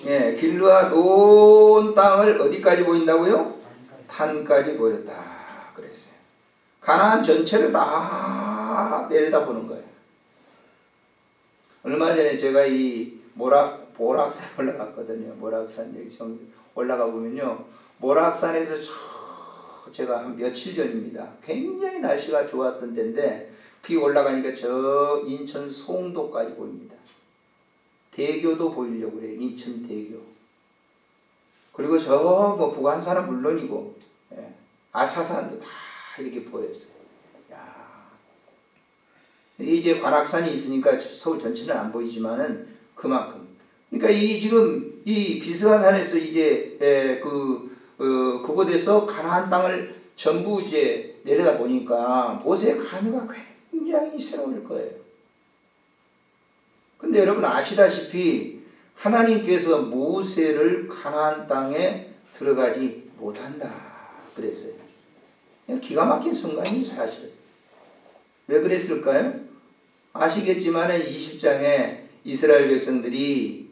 예, 길르앗 온 땅을 어디까지 보인다고요? 탄까지 보였다 그랬어요. 가나안 전체를 다 내려다보는 거예요. 얼마 전에 제가 이 모락산 올라갔거든요. 모락산 여기 올라가 보면요, 모락산에서 제가 한 며칠 전입니다. 굉장히 날씨가 좋았던 데인데 그 올라가니까 저 인천 송도까지 보입니다. 대교도 보이려고 그래요. 인천 대교. 그리고 저 뭐 부관산은 물론이고, 예, 아차산도 다 이렇게 보였어요. 야, 이제 관악산이 있으니까 서울 전체는 안 보이지만은 그만큼. 그러니까 이 지금 이 비스가산에서 이제 그곳에서 가나안 땅을 전부 이제 내려다 보니까 모세의 감회가 굉장히 새로울 거예요. 근데 여러분 아시다시피 하나님께서 모세를 가나안 땅에 들어가지 못한다 그랬어요. 기가 막힌 순간이 사실. 왜 그랬을까요? 아시겠지만 20장에 이스라엘 백성들이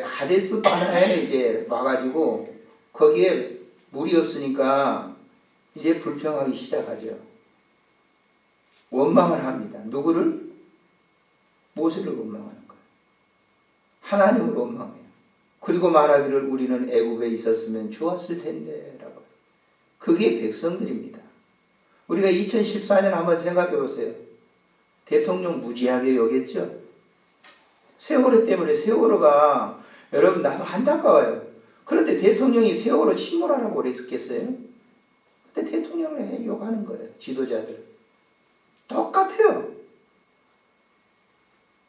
가데스 바네아에 이제 와가지고 거기에 물이 없으니까 이제 불평하기 시작하죠. 원망을 합니다. 누구를? 모세를 원망하는 거예요. 하나님을 원망해요. 그리고 말하기를 우리는 애굽에 있었으면 좋았을 텐데 라고. 그게 백성들입니다. 우리가 2014년 한번 생각해 보세요. 대통령 무지하게 여겼죠. 세월호 때문에 세월호가 여러분 나도 안타까워요. 그런데 대통령이 세월호 침몰하라고 그랬겠어요? 근데 대통령을 욕하는 거예요. 지도자들. 똑같아요.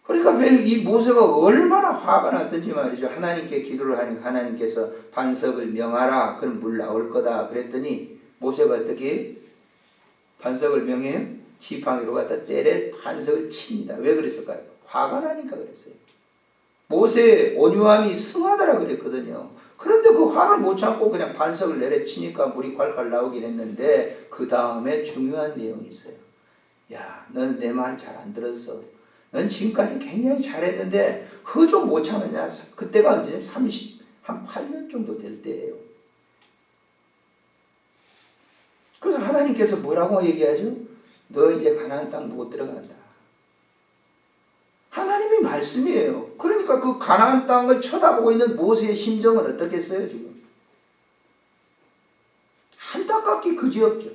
그러니까 왜 이 모세가 얼마나 화가 났든지 말이죠. 하나님께 기도를 하니까 하나님께서 반석을 명하라. 그럼 물 나올 거다. 그랬더니 모세가 어떻게 반석을 명해요? 지팡이로 갖다 때려 반석을 칩니다. 왜 그랬을까요? 화가 나니까 그랬어요. 모세의 온유함이 승하다라 그랬거든요. 그런데 그 화를 못 참고 그냥 반석을 내려치니까 물이 콸콸 나오긴 했는데 그 다음에 중요한 내용이 있어요. 야, 너는 내 말 잘 안 들었어. 넌 지금까지 굉장히 잘했는데 좀 못 참았냐? 그때가 언제? 한 8년 정도 될 때예요. 그래서 하나님께서 뭐라고 얘기하죠? 너 이제 가나안 땅 못 들어간다. 하나님의 말씀이에요. 그러니까 그 가나안 땅을 쳐다보고 있는 모세의 심정은 어떻겠어요 지금? 안타깝기 그지없죠.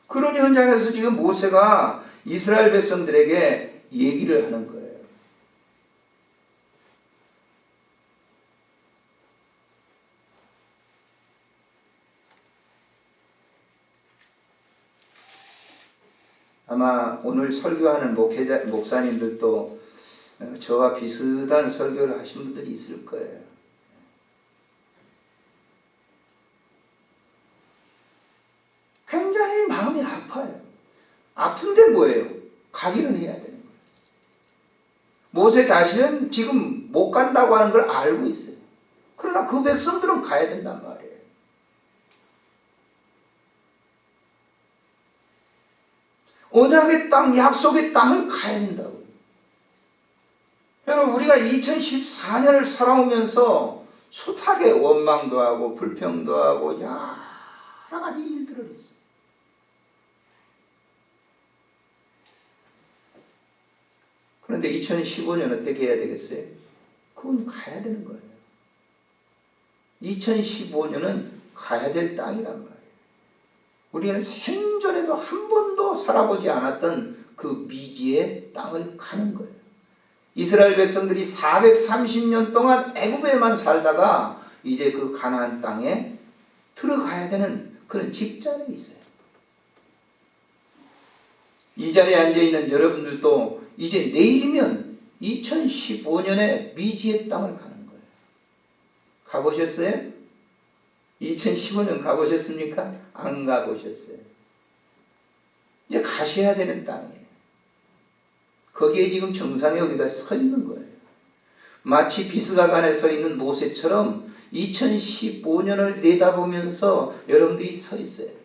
그런 현장에서 지금 모세가 이스라엘 백성들에게 얘기를 하는 거예요. 아마 오늘 설교하는 목사님들도 저와 비슷한 설교를 하신 분들이 있을 거예요. 굉장히 마음이 아파요. 아픈데 뭐예요? 가기는 해야 되는 거예요. 모세 자신은 지금 못 간다고 하는 걸 알고 있어요. 그러나 그 백성들은 가야 된단 말이에요. 언약의 땅, 약속의 땅을 가야 된다고. 여러분, 우리가 2014년을 살아오면서 숱하게 원망도 하고 불평도 하고 여러 가지 일들을 했어요. 그런데 2015년 어떻게 해야 되겠어요? 그건 가야 되는 거예요. 2015년은 가야 될 땅이란 말이에요. 우리는 생전에도 한 번도 살아보지 않았던 그 미지의 땅을 가는 거예요. 이스라엘 백성들이 430년 동안 애굽에만 살다가 이제 그 가나안 땅에 들어가야 되는 그런 직전에 있어요. 이 자리에 앉아있는 여러분들도 이제 내일이면 2015년에 미지의 땅을 가는 거예요. 가보셨어요? 2015년 가보셨습니까? 안 가보셨어요. 이제 가셔야 되는 땅이에요. 거기에 지금 정상에 우리가 서 있는 거예요. 마치 비스가산에 서 있는 모세처럼 2015년을 내다보면서 여러분들이 서 있어요.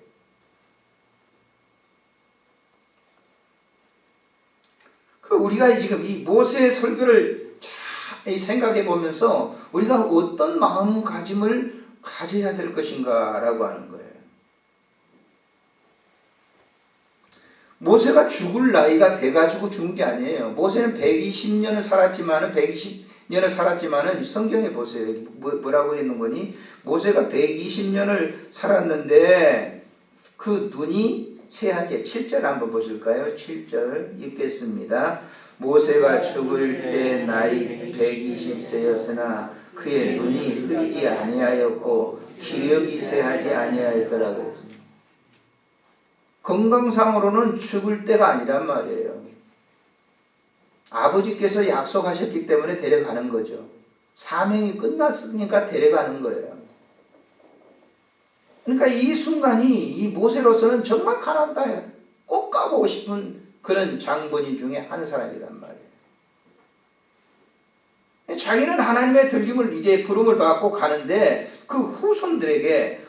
우리가 지금 이 모세의 설교를 잘 생각해 보면서 우리가 어떤 마음가짐을 가져야 될 것인가라고 하는 거예요. 모세가 죽을 나이가 돼가지고 죽은 게 아니에요. 모세는 120년을 살았지만은 성경에 보세요. 뭐라고 있는 거니? 모세가 120년을 살았는데 그 눈이 새하지. 7절 한번 보실까요? 7절 읽겠습니다. 모세가 죽을 때 나이 120세였으나 그의 눈이 흐리지 아니하였고 기력이 새하지 아니하였더라고요. 건강상으로는 죽을 때가 아니란 말이에요. 아버지께서 약속하셨기 때문에 데려가는 거죠. 사명이 끝났으니까 데려가는 거예요. 그러니까 이 순간이 이 모세로서는 정말 가나안 땅에 꼭 가보고 싶은 그런 장본인 중에 한 사람이란 말이에요. 자기는 하나님의 들림을 이제 부름을 받고 가는데 그 후손들에게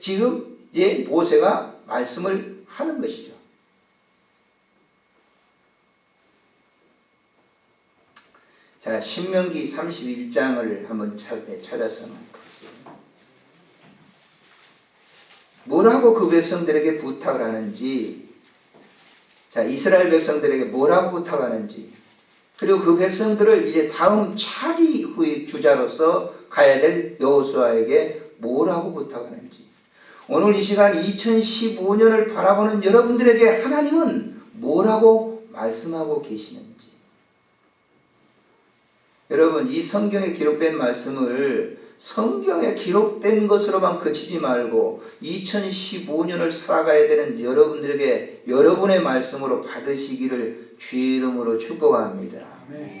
지금 이제 모세가 말씀을 하는 것이죠. 자, 신명기 31장을 한번 찾아서 보세요. 뭐라고 그 백성들에게 부탁을 하는지, 자, 이스라엘 백성들에게 뭐라고 부탁하는지, 그리고 그 백성들을 이제 다음 차기 후의 주자로서 가야 될 여호수아에게 뭐라고 부탁하는지, 오늘 이 시간 2015년을 바라보는 여러분들에게 하나님은 뭐라고 말씀하고 계시는지. 여러분, 이 성경에 기록된 말씀을 성경에 기록된 것으로만 그치지 말고 2015년을 살아가야 되는 여러분들에게 여러분의 말씀으로 받으시기를 주의 이름으로 축복합니다.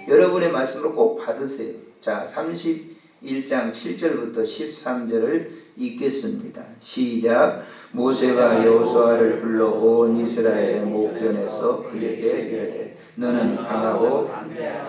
여러분의 말씀으로 꼭 받으세요. 자, 31장 7절부터 13절을 읽겠습니다. 시작. 모세가 여호수아를 불러 온 이스라엘의 목전에서 그에게 이르되 너는 강하고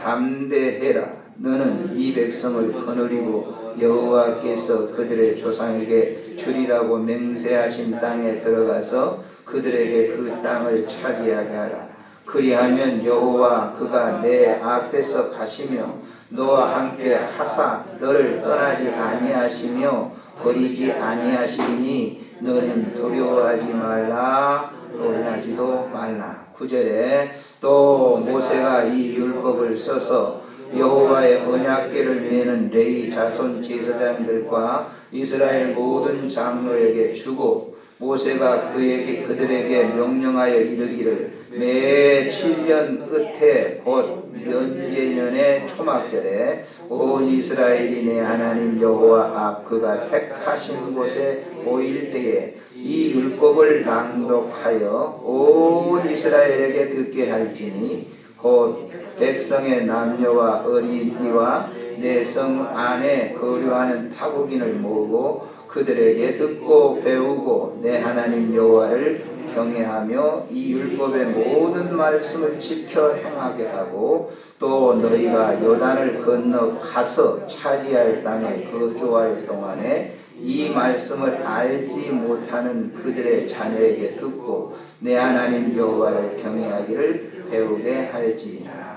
담대해라. 너는 이 백성을 거느리고 여호와께서 그들의 조상에게 주리라고 맹세하신 땅에 들어가서 그들에게 그 땅을 차지하게 하라. 그리하면 여호와 그가 내 앞에서 가시며 너와 함께 하사 너를 떠나지 아니하시며 버리지 아니하시니 너는 두려워하지 말라 놀라지도 말라. 9절에 또 모세가 이 율법을 써서 여호와의 언약궤를 메는 레위 자손 제사장들과 이스라엘 모든 장로에게 주고 모세가 그들에게 명령하여 이르기를 매 7년 끝에 곧 면제년의 초막절에 온 이스라엘이 내 하나님 여호와 앞 그가 택하신 곳에 모일 때에 이 율법을 낭독하여 온 이스라엘에게 듣게 할지니 곧 백성의 남녀와 어린이와 내 성 안에 거류하는 타국인을 모으고 그들에게 듣고 배우고 내 하나님 여호와를 경외하며 이 율법의 모든 말씀을 지켜 행하게 하고 또 너희가 요단을 건너 가서 차지할 땅에 거주할 동안에 이 말씀을 알지 못하는 그들의 자녀에게 듣고 내 하나님 여호와를 경외하기를 배우게 할지니라.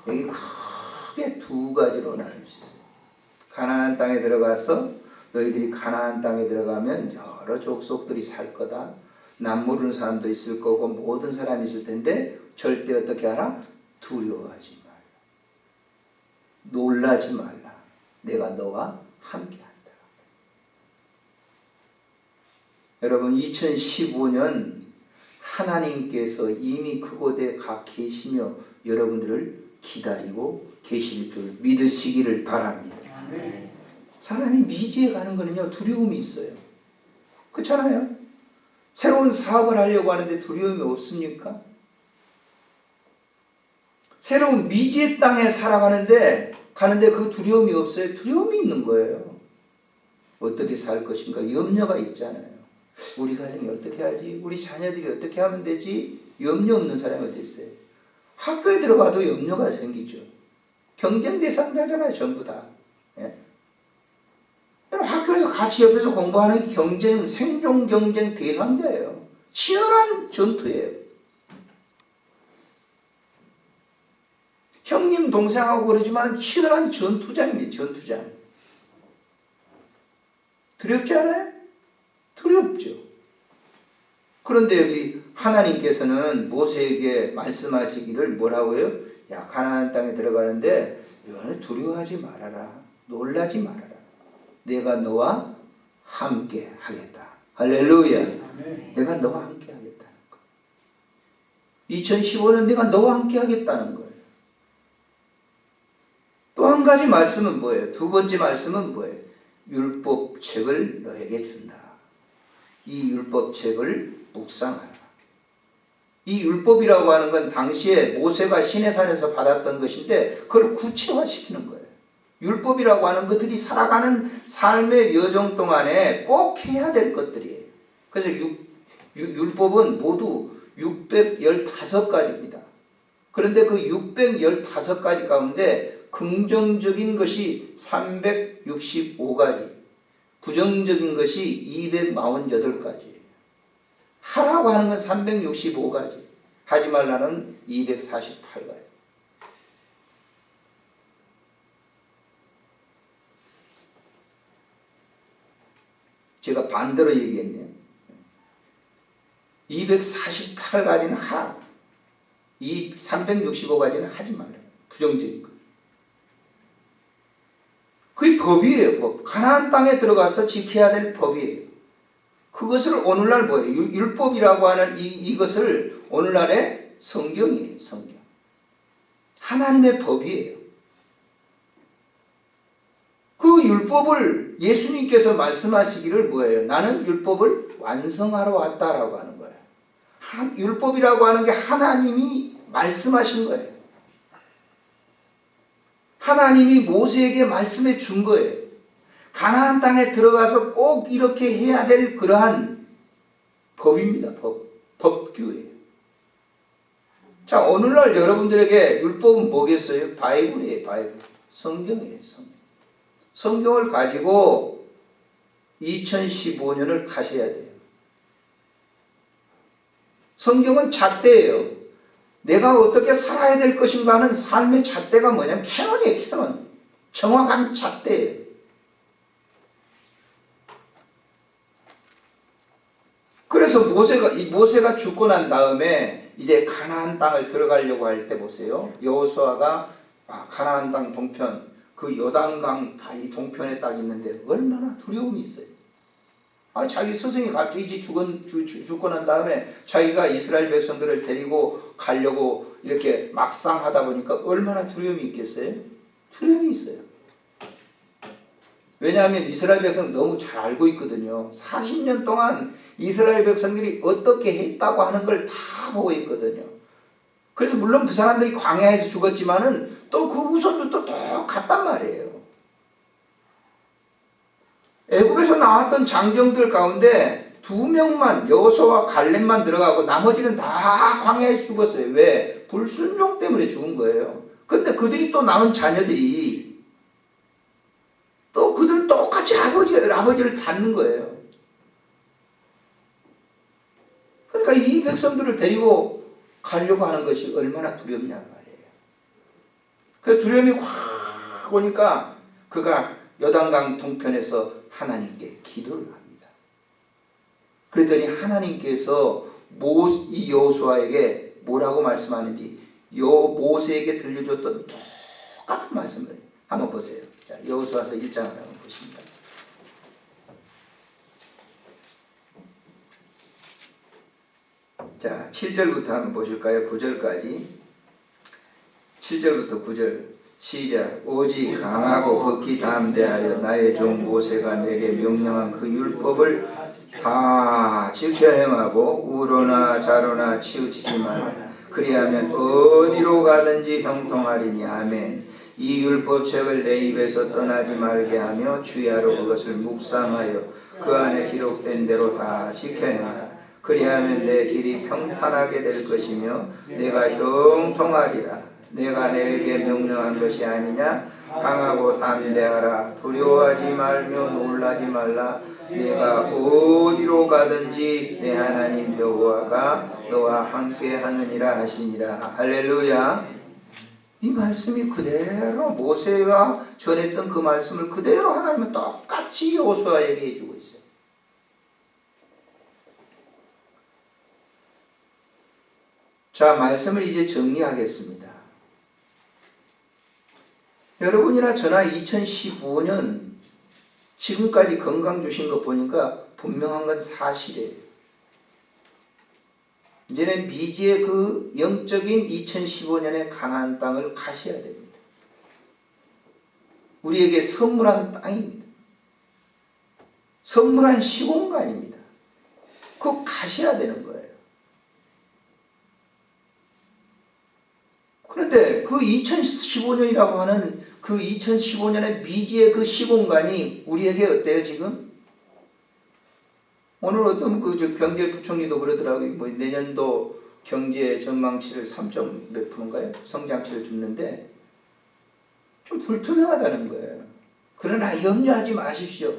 여기 크게 두 가지로 나눌 수 있어요. 가나안 땅에 들어가서 너희들이 가나안 땅에 들어가면 여러 족속들이 살 거다. 남 모르는 사람도 있을 거고 모든 사람이 있을 텐데 절대 어떻게 하라? 두려워하지 말라. 놀라지 말라. 내가 너와 함께한다. 여러분 2015년 하나님께서 이미 그곳에 가 계시며 여러분들을 기다리고 계실 줄 믿으시기를 바랍니다. 사람이 미지에 가는 거는요 두려움이 있어요. 그렇잖아요. 새로운 사업을 하려고 하는데 두려움이 없습니까? 새로운 미지의 땅에 살아가는데 그 두려움이 없어요. 두려움이 있는 거예요. 어떻게 살 것인가 염려가 있잖아요. 우리 가정이 어떻게 하지? 우리 자녀들이 어떻게 하면 되지? 염려 없는 사람이 어디 있어요? 학교에 들어가도 염려가 생기죠. 경쟁 대상자잖아요, 전부 다. 예? 학교에서 같이 옆에서 공부하는 생존 경쟁 대상자예요. 치열한 전투예요. 형님 동생하고 그러지만 치열한 전투장입니다. 전투장. 두렵지 않아요? 두렵죠. 그런데 여기 하나님께서는 모세에게 말씀하시기를 뭐라고요? 야, 가나안 땅에 들어가는데 너는 두려워하지 말아라. 놀라지 말아라. 내가 너와 함께 하겠다. 할렐루야. 내가 너와 함께 하겠다는 거. 2015년 내가 너와 함께 하겠다는 거예요. 또 한 가지 말씀은 뭐예요? 두 번째 말씀은 뭐예요? 율법책을 너에게 준다. 이 율법책을 묵상하라. 이 율법이라고 하는 건 당시에 모세가 시내산에서 받았던 것인데 그걸 구체화시키는 거예요. 율법이라고 하는 것들이 살아가는 삶의 여정 동안에 꼭 해야 될 것들이에요. 그래서 율법은 모두 615가지입니다. 그런데 그 615가지 가운데 긍정적인 것이 365가지, 부정적인 것이 248가지. 하라고 하는 건 365가지, 하지 말라는 248가지. 제가 반대로 얘기했네요. 248가지는 하라. 이 365가지는 하지 말라. 부정적인 것. 그게 법이에요. 법. 가나안 땅에 들어가서 지켜야 될 법이에요. 그것을 오늘날 뭐예요? 율법이라고 하는 이것을 오늘날의 성경이에요. 성경. 하나님의 법이에요. 그 율법을 예수님께서 말씀하시기를 뭐예요? 나는 율법을 완성하러 왔다라고 하는 거예요. 율법이라고 하는 게 하나님이 말씀하신 거예요. 하나님이 모세에게 말씀해 준 거예요. 가나안 땅에 들어가서 꼭 이렇게 해야 될 그러한 법입니다. 법규예요. 자, 오늘날 여러분들에게 율법은 뭐겠어요? 바이블이에요. 바이블. 성경이에요. 성경을 가지고 2015년을 가셔야 돼요. 성경은 잣대예요. 내가 어떻게 살아야 될 것인가 하는 삶의 잣대가 뭐냐면 캐논이에요. 캐논. 정확한 잣대예요. 그래서 모세가 죽고 난 다음에 이제 가나안 땅을 들어가려고 할 때 보세요. 여호수아가 가나안 땅 동편, 그 요단강 이 동편에 딱 있는데 얼마나 두려움이 있어요. 자기 스승이 갑자기 죽고 난 다음에 자기가 이스라엘 백성들을 데리고 가려고 이렇게 막상 하다 보니까 얼마나 두려움이 있겠어요? 두려움이 있어요. 왜냐하면 이스라엘 백성 너무 잘 알고 있거든요. 40년 동안 이스라엘 백성들이 어떻게 했다고 하는 걸 다 보고 있거든요. 그래서 물론 그 사람들이 광야에서 죽었지만은 또 그 후손들도 똑같단 말이에요. 애굽에서 나왔던 장정들 가운데 2명만 여호수아와 갈렙만 들어가고 나머지는 다 광야에서 죽었어요. 왜? 불순종 때문에 죽은 거예요. 근데 그들이 또 낳은 자녀들이 또 그들 똑같이 아버지를 닮는 거예요. 그러니까 이 백성들을 데리고 가려고 하는 것이 얼마나 두렵냐 말이에요. 그래서 두려움이 확 오니까 그가 요단강 동편에서 하나님께 기도를 합니다. 그랬더니 하나님께서 이 여호수아에게 뭐라고 말씀하는지 모세에게 들려줬던 똑같은 말씀을 한번 보세요. 자, 여호수아서 1장을 한번 보십니다. 자, 7절부터 한번 보실까요? 9절까지. 7절부터 9절 시작. 오직 강하고 극히 담대하여 나의 종 모세가 내게 명령한 그 율법을 다 지켜 행하고 우로나 좌로나 치우치지 말라. 그리하면 어디로 가든지 형통하리니. 아멘. 이 율법책을 내 입에서 떠나지 말게 하며 주야로 그것을 묵상하여 그 안에 기록된 대로 다 지켜 행하라. 그리하면 내 길이 평탄하게 될 것이며 내가 형통하리라. 내가 내게 명령한 것이 아니냐? 강하고 담대하라. 두려워하지 말며 놀라지 말라. 내가 어디로 가든지 내 하나님 여호와가 너와 함께 하느니라 하시니라. 할렐루야. 이 말씀이 그대로 모세가 전했던 그 말씀을 그대로 하나님은 똑같이 여호수아에게 해주고 있어요. 자, 말씀을 이제 정리하겠습니다. 여러분이나 저나 2015년 지금까지 건강 주신 거 보니까 분명한 건 사실이에요. 이제는 미지의 그 영적인 2015년의 가나안 땅을 가셔야 됩니다. 우리에게 선물한 땅입니다. 선물한 시공간입니다. 그거 가셔야 되는 거예요. 그런데 그 2015년이라고 하는 그 2015년의 미지의 그 시공간이 우리에게 어때요, 지금? 오늘 어떤 그 경제부총리도 그러더라고요. 뭐 내년도 경제 전망치를 3점 몇 프로인가요? 성장치를 줍는데 좀 불투명하다는 거예요. 그러나 염려하지 마십시오.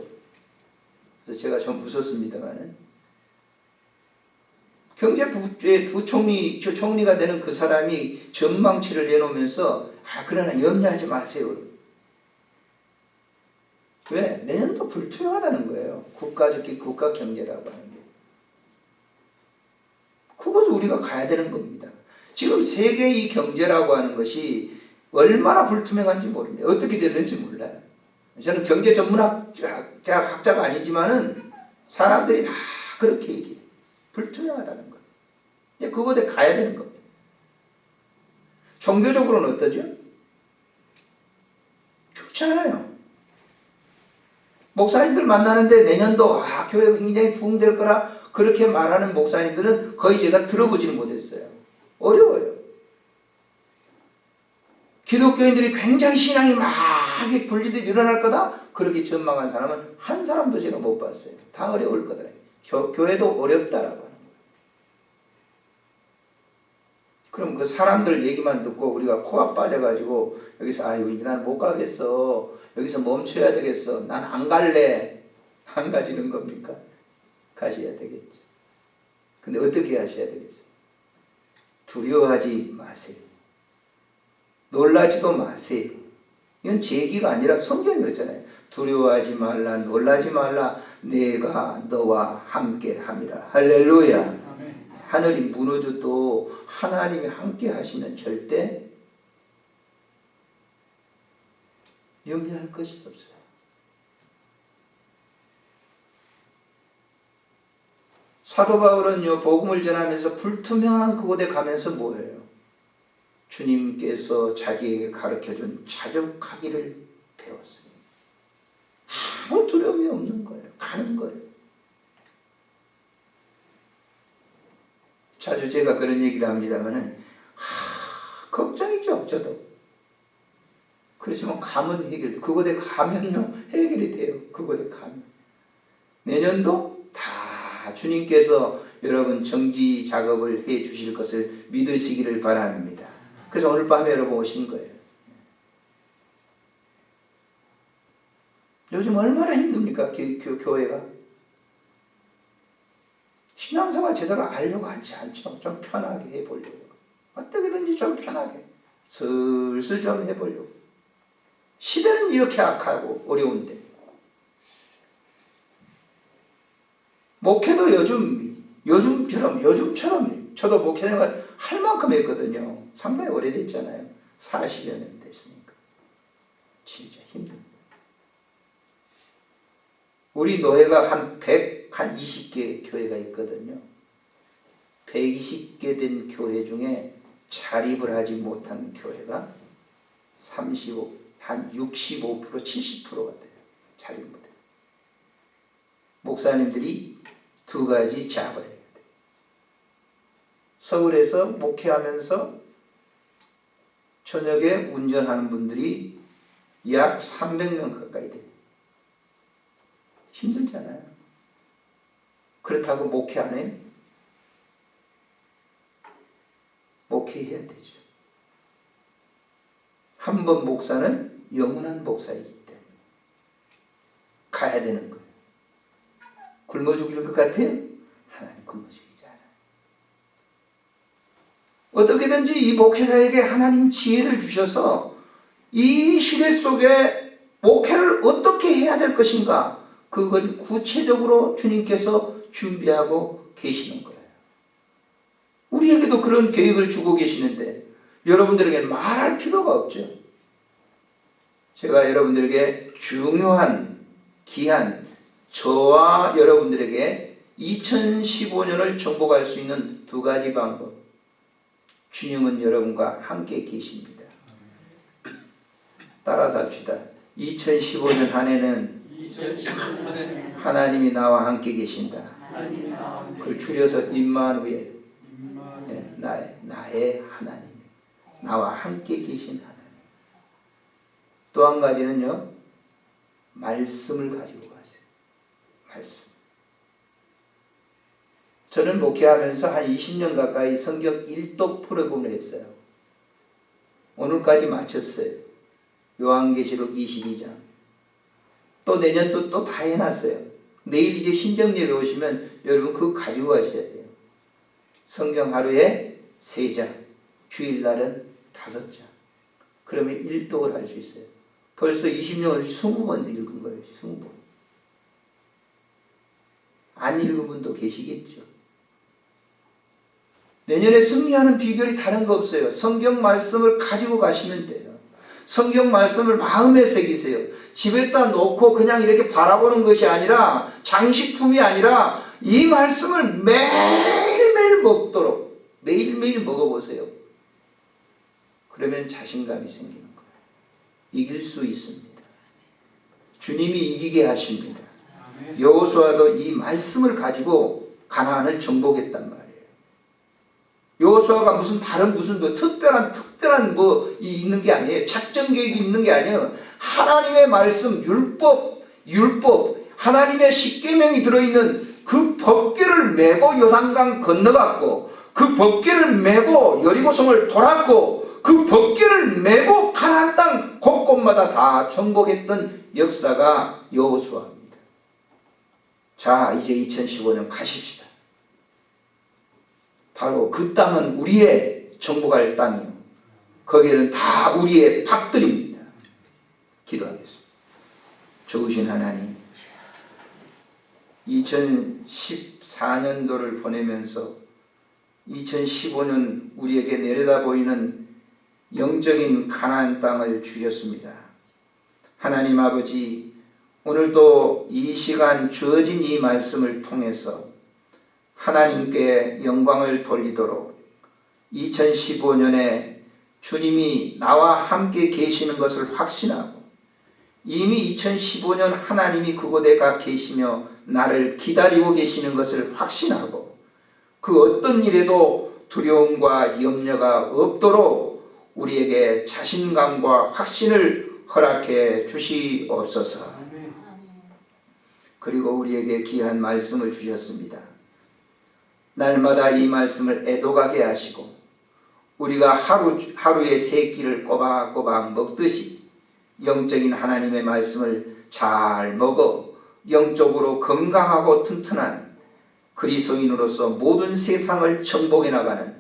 그래서 제가 좀 웃었습니다만은 경제부총리, 총리가 되는 그 사람이 전망치를 내놓으면서 그러나 염려하지 마세요. 왜? 내년도 불투명하다는 거예요. 국가 경제라고 하는 게. 그것을 우리가 가야 되는 겁니다. 지금 세계의 이 경제라고 하는 것이 얼마나 불투명한지 모릅니다. 어떻게 됐는지 몰라요. 저는 경제 전문학자가 아니지만은 사람들이 다 그렇게 얘기해요. 불투명하다는 거예요. 이제 그것에 가야 되는 겁니다. 종교적으로는 어떠죠? 좋지 않아요. 목사님들 만나는데 내년도 교회가 굉장히 부흥될 거라 그렇게 말하는 목사님들은 거의 제가 들어보지는 못했어요. 어려워요. 기독교인들이 굉장히 신앙이 막 분리되어 일어날 거다? 그렇게 전망한 사람은 한 사람도 제가 못 봤어요. 다 어려울 거다. 교회도 어렵다라고 하는 거예요. 그럼 그 사람들 얘기만 듣고 우리가 코가 빠져가지고 여기서 이제 난 못 가겠어. 여기서 멈춰야 되겠어. 난 안 갈래. 안 가지는 겁니까? 가셔야 되겠죠. 근데 어떻게 하셔야 되겠어요? 두려워하지 마세요. 놀라지도 마세요. 이건 제 얘기가 아니라 성경이 그랬잖아요. 두려워하지 말라, 놀라지 말라. 내가 너와 함께 함이라. 할렐루야. 아멘. 하늘이 무너져도 하나님이 함께 하시면 절대 염려할 것이 없어요. 사도 바울은요, 복음을 전하면서 불투명한 그곳에 가면서 뭐예요? 주님께서 자기에게 가르쳐준 자족하기를 배웠어요. 아무 두려움이 없는 거예요. 가는 거예요. 자주 제가 그런 얘기를 합니다만은, 걱정이죠, 저도. 그렇지만 가면 해결돼. 그곳에 가면요, 해결이 돼요. 그곳에 가면. 내년도 다 주님께서 여러분 정지 작업을 해 주실 것을 믿으시기를 바랍니다. 그래서 오늘 밤에 여러분 오신 거예요. 요즘 얼마나 힘듭니까? 교회가. 신앙생활 제대로 알려고 하지 않죠. 좀 편하게 해보려고. 어떻게든지 좀 편하게. 슬슬 좀 해보려고. 시대는 이렇게 악하고 어려운데. 목회도 요즘처럼 저도 목회 생활 할 만큼 했거든요. 상당히 오래됐잖아요. 40여 년 됐으니까. 진짜 힘듭니다. 우리 노예가 한 120개 교회가 있거든요. 120개 된 교회 중에 자립을 하지 못한 교회가 한 65%, 70%가 돼요. 자립 못해요. 목사님들이 두 가지 작업을 해야 돼요. 서울에서 목회하면서 저녁에 운전하는 분들이 약 300명 가까이 돼요. 힘들잖아요. 그렇다고 목회 안 해요? 목회해야 되죠. 한 번 목사는 영원한 복사이기 때문에 가야 되는 거예요. 굶어 죽일 것 같아요? 하나님 굶어 죽이지 않아요. 어떻게든지 이 목회자에게 하나님 지혜를 주셔서 이 시대 속에 목회를 어떻게 해야 될 것인가, 그걸 구체적으로 주님께서 준비하고 계시는 거예요. 우리에게도 그런 계획을 주고 계시는데 여러분들에게 말할 필요가 없죠. 제가 여러분들에게 중요한, 귀한, 저와 여러분들에게 2015년을 정복할 수 있는 두 가지 방법. 주님은 여러분과 함께 계십니다. 따라서 합시다. 2015년 한 해는 하나님이 나와 함께 계신다. 그걸 줄여서 임마누엘. 나의 하나님. 나와 함께 계신 하나님. 또 한 가지는요, 말씀을 가지고 가세요. 말씀. 저는 목회하면서 한 20년 가까이 성경 일독 프로그램을 했어요. 오늘까지 마쳤어요. 요한계시록 22장. 또 내년도 또 다 해놨어요. 내일 이제 신정예배 오시면 여러분 그거 가지고 가셔야 돼요. 성경 하루에 3장, 주일날은 5장. 그러면 일독을 할 수 있어요. 벌써 20년을 20번 읽은 거예요. 20번. 안 읽은 분도 계시겠죠. 내년에 승리하는 비결이 다른 거 없어요. 성경 말씀을 가지고 가시면 돼요. 성경 말씀을 마음에 새기세요. 집에다 놓고 그냥 이렇게 바라보는 것이 아니라, 장식품이 아니라 이 말씀을 매일매일 먹도록 매일매일 먹어보세요. 그러면 자신감이 생기는 거예요. 이길 수 있습니다. 주님이 이기게 하십니다. 여호수아도 이 말씀을 가지고 가나안을 정복했단 말이에요. 여호수아가 무슨 다른 무슨 뭐 특별한 뭐 있는 게 아니에요. 작전 계획이 있는 게 아니에요. 하나님의 말씀, 율법, 하나님의 십계명이 들어있는 그 법궤를 메고 요단강 건너갔고, 그 법궤를 메고 여리고성을 돌았고, 그 법궤를 메고 가나안 땅 곳곳마다 다 정복했던 역사가 여호수아입니다. 자, 이제 2015년 가십시다. 바로 그 땅은 우리의 정복할 땅이요, 거기에는 다 우리의 밥들입니다. 기도하겠습니다. 좋으신 하나님, 2014년도를 보내면서 2015년 우리에게 내려다 보이는 영적인 가나안 땅을 주셨습니다. 하나님 아버지, 오늘도 이 시간 주어진 이 말씀을 통해서 하나님께 영광을 돌리도록 2015년에 주님이 나와 함께 계시는 것을 확신하고, 이미 2015년 하나님이 그곳에 가 계시며 나를 기다리고 계시는 것을 확신하고, 그 어떤 일에도 두려움과 염려가 없도록 우리에게 자신감과 확신을 허락해 주시옵소서. 그리고 우리에게 귀한 말씀을 주셨습니다. 날마다 이 말씀을 애도가게 하시고, 우리가 하루에 3끼를 꼬박꼬박 먹듯이 영적인 하나님의 말씀을 잘 먹어 영적으로 건강하고 튼튼한 그리스도인으로서 모든 세상을 정복해 나가는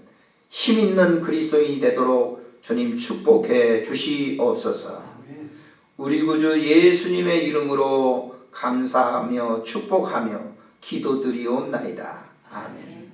힘있는 그리스도인이 되도록 주님 축복해 주시옵소서. 우리 구주 예수님의 이름으로 감사하며 축복하며 기도드리옵나이다. 아멘.